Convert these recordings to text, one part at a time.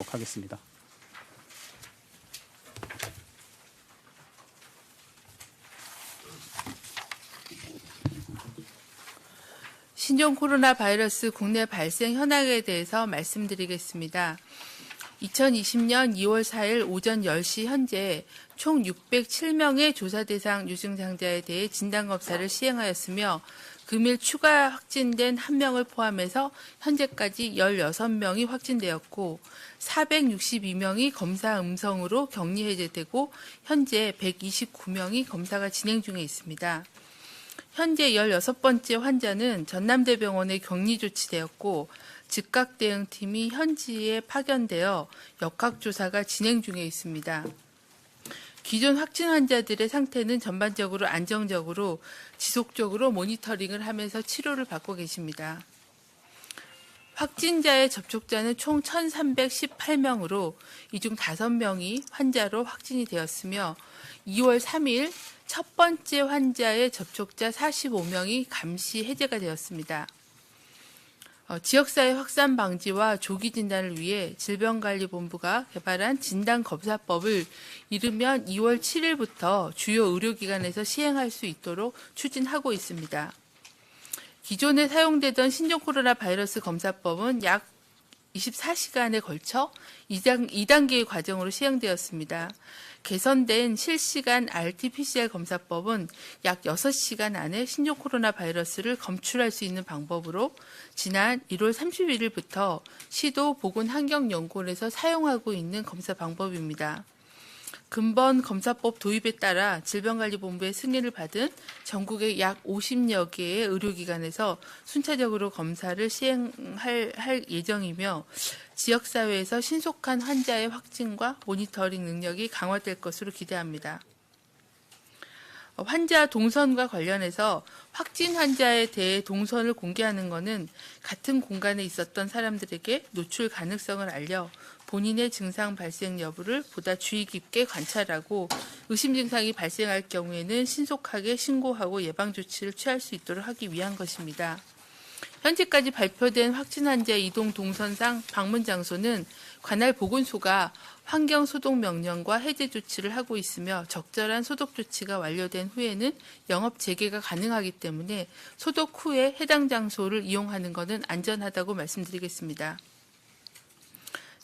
하겠습니다. 신종 코로나 바이러스 국내 발생 현황에 대해서 말씀드리겠습니다. 2020년 2월 4일 오전 10시 현재 총 607명의 조사 대상 유증상자에 대해 진단검사를 시행하였으며 금일 추가 확진된 1명을 포함해서 현재까지 16명이 확진되었고 462명이 검사 음성으로 격리 해제되고 현재 129명이 검사가 진행 중에 있습니다. 현재 16번째 환자는 전남대병원에 격리 조치되었고 즉각 대응팀이 현지에 파견되어 역학조사가 진행 중에 있습니다. 기존 확진 환자들의 상태는 전반적으로 안정적으로 지속적으로 모니터링을 하면서 치료를 받고 계십니다. 확진자의 접촉자는 총 1,318명으로 이 중 5명이 환자로 확진이 되었으며 2월 3일 첫 번째 환자의 접촉자 45명이 감시 해제가 되었습니다. 지역사회 확산 방지와 조기 진단을 위해 질병관리본부가 개발한 진단검사법을 이르면 2월 7일부터 주요 의료기관에서 시행할 수 있도록 추진하고 있습니다. 기존에 사용되던 신종 코로나 바이러스 검사법은 약 24시간에 걸쳐 2단계의 과정으로 시행되었습니다. 개선된 실시간 RT-PCR 검사법은 약 6시간 안에 신종 코로나 바이러스를 검출할 수 있는 방법으로 지난 1월 31일부터 시도 보건환경연구원에서 사용하고 있는 검사 방법입니다. 근본 검사법 도입에 따라 질병관리본부의 승인을 받은 전국의 약 50여 개의 의료기관에서 순차적으로 검사를 시행할 예정이며 지역사회에서 신속한 환자의 확진과 모니터링 능력이 강화될 것으로 기대합니다. 환자 동선과 관련해서 확진 환자에 대해 동선을 공개하는 것은 같은 공간에 있었던 사람들에게 노출 가능성을 알려 본인의 증상 발생 여부를 보다 주의 깊게 관찰하고 의심 증상이 발생할 경우에는 신속하게 신고하고 예방 조치를 취할 수 있도록 하기 위한 것입니다. 현재까지 발표된 확진 환자 이동 동선상 방문 장소는 관할 보건소가 환경 소독 명령과 해제 조치를 하고 있으며 적절한 소독 조치가 완료된 후에는 영업 재개가 가능하기 때문에 소독 후에 해당 장소를 이용하는 것은 안전하다고 말씀드리겠습니다.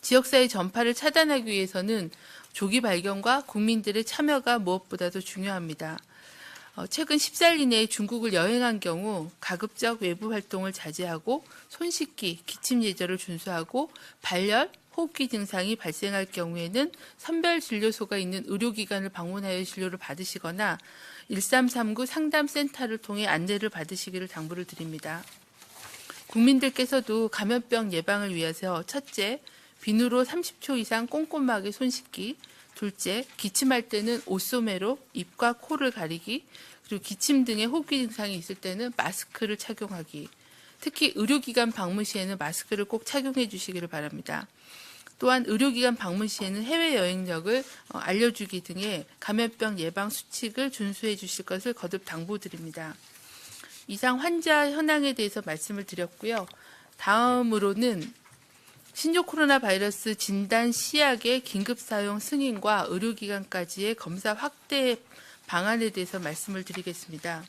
지역사회 전파를 차단하기 위해서는 조기 발견과 국민들의 참여가 무엇보다도 중요합니다. 최근 14일 이내에 중국을 여행한 경우 가급적 외부 활동을 자제하고 손 씻기, 기침 예절을 준수하고 발열, 호흡기 증상이 발생할 경우에는 선별진료소가 있는 의료기관을 방문하여 진료를 받으시거나 1339 상담센터를 통해 안내를 받으시기를 당부를 드립니다. 국민들께서도 감염병 예방을 위해서 첫째, 비누로 30초 이상 꼼꼼하게 손 씻기, 둘째, 기침할 때는 옷소매로 입과 코를 가리기, 그리고 기침 등의 호흡기 증상이 있을 때는 마스크를 착용하기, 특히 의료기관 방문 시에는 마스크를 꼭 착용해 주시기를 바랍니다. 또한 의료기관 방문 시에는 해외여행력을 알려주기 등의 감염병 예방 수칙을 준수해 주실 것을 거듭 당부드립니다. 이상 환자 현황에 대해서 말씀을 드렸고요. 다음으로는 신종 코로나 바이러스 진단 시약의 긴급 사용 승인과 의료기관까지의 검사 확대 방안에 대해서 말씀을 드리겠습니다.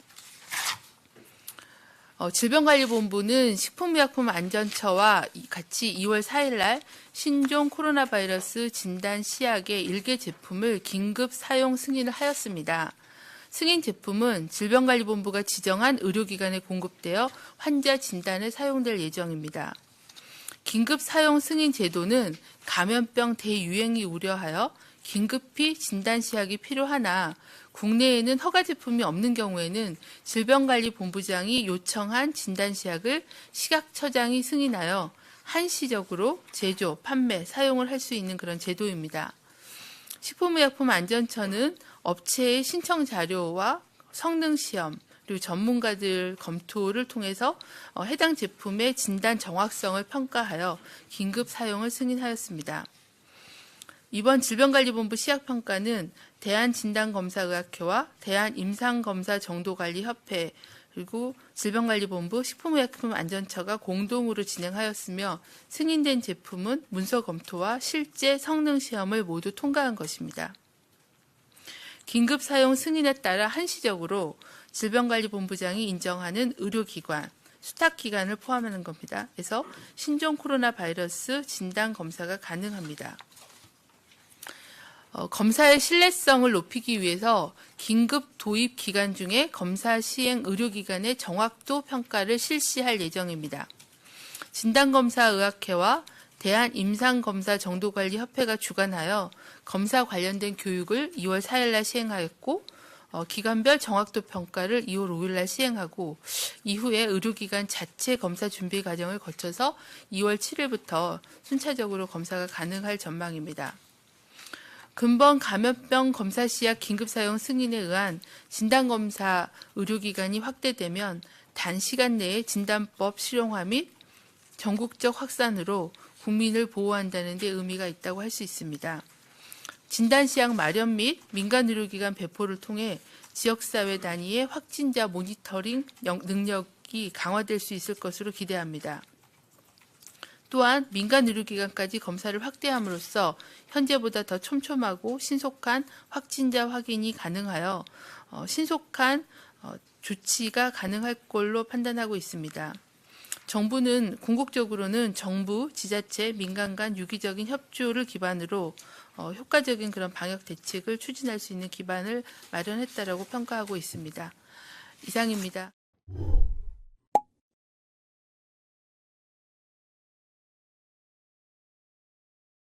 질병관리본부는 식품의약품안전처와 같이 2월 4일 날 신종 코로나 바이러스 진단 시약의 1개 제품을 긴급 사용 승인을 하였습니다. 승인 제품은 질병관리본부가 지정한 의료기관에 공급되어 환자 진단에 사용될 예정입니다. 긴급 사용 승인 제도는 감염병 대유행이 우려하여 긴급히 진단 시약이 필요하나 국내에는 허가 제품이 없는 경우에는 질병관리본부장이 요청한 진단 시약을 식약처장이 승인하여 한시적으로 제조, 판매, 사용을 할 수 있는 그런 제도입니다. 식품의약품안전처는 업체의 신청 자료와 성능 시험, 그리고 전문가들 검토를 통해서 해당 제품의 진단 정확성을 평가하여 긴급 사용을 승인하였습니다. 이번 질병관리본부 시약평가는 대한진단검사의학회와 대한임상검사정도관리협회 그리고 질병관리본부 식품의약품안전처가 공동으로 진행하였으며 승인된 제품은 문서 검토와 실제 성능 시험을 모두 통과한 것입니다. 긴급 사용 승인에 따라 한시적으로 질병관리본부장이 인정하는 의료기관, 수탁기관을 포함하는 겁니다. 그래서 신종 코로나 바이러스 진단 검사가 가능합니다. 검사의 신뢰성을 높이기 위해서 긴급 도입 기간 중에 검사 시행 의료기관의 정확도 평가를 실시할 예정입니다. 진단검사의학회와 대한임상검사정도관리협회가 주관하여 검사 관련된 교육을 2월 4일날 시행하였고 기관별 정확도 평가를 2월 5일날 시행하고 이후에 의료기관 자체 검사 준비 과정을 거쳐서 2월 7일부터 순차적으로 검사가 가능할 전망입니다. 근본 감염병 검사 시약 긴급사용 승인에 의한 진단검사 의료기관이 확대되면 단시간 내에 진단법 실용화 및 전국적 확산으로 국민을 보호한다는 데 의미가 있다고 할 수 있습니다. 진단시약 마련 및 민간의료기관 배포를 통해 지역사회 단위의 확진자 모니터링 능력이 강화될 수 있을 것으로 기대합니다. 또한 민간의료기관까지 검사를 확대함으로써 현재보다 더 촘촘하고 신속한 확진자 확인이 가능하여 신속한 조치가 가능할 걸로 판단하고 있습니다. 정부는 궁극적으로는 정부, 지자체, 민간 간 유기적인 협조를 기반으로 효과적인 그런 방역 대책을 추진할 수 있는 기반을 마련했다라고 평가하고 있습니다. 이상입니다.